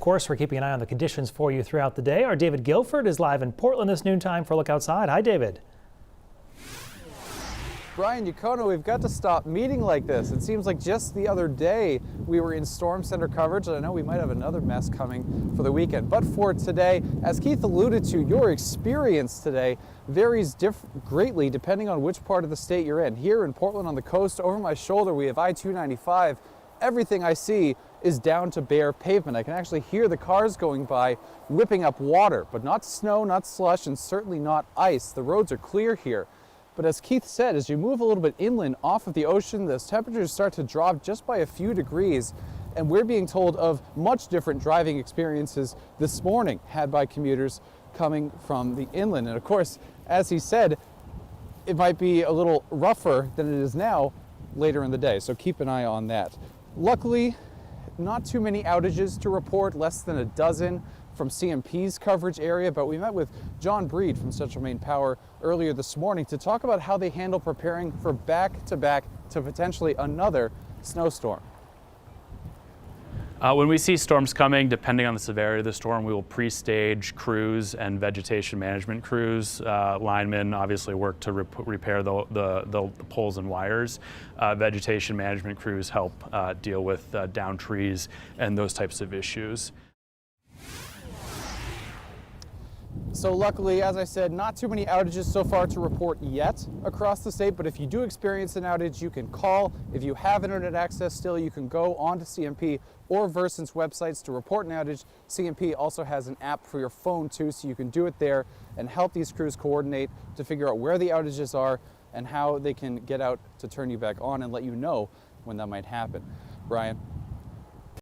course, we're keeping an eye on the conditions for you throughout the day. Our David Guildford is live in Portland this noontime for a look outside. Hi, David. Brian Yacono, we've got to stop meeting like this. It seems like just the other day we were in storm center coverage, and I know we might have another mess coming for the weekend. But for today, as Keith alluded to, your experience today varies greatly depending on which part of the state you're in. Here in Portland on the coast, over my shoulder, we have I-295. Everything I see is down to bare pavement. I can actually hear the cars going by whipping up water, but not snow, not slush, and certainly not ice. The roads are clear here. But as Keith said, as you move a little bit inland off of the ocean, those temperatures start to drop just by a few degrees. And we're being told of much different driving experiences this morning had by commuters coming from the inland. And of course, as he said, it might be a little rougher than it is now later in the day. So keep an eye on that. Luckily, not too many outages to report, less than a dozen from CMP's coverage area, but we met with John Breed from Central Maine Power earlier this morning to talk about how they handle preparing for back-to-back to potentially another snowstorm. When we see storms coming, depending on the severity of the storm, we will pre-stage crews and vegetation management crews. Linemen obviously work to repair the poles and wires. Vegetation management crews help deal with down trees and those types of issues. So luckily, as I said, not too many outages so far to report yet across the state, but if you do experience an outage, you can call. If you have internet access still, you can go onto CMP or Versant's websites to report an outage. CMP also has an app for your phone too, so you can do it there and help these crews coordinate to figure out where the outages are and how they can get out to turn you back on and let you know when that might happen. Brian.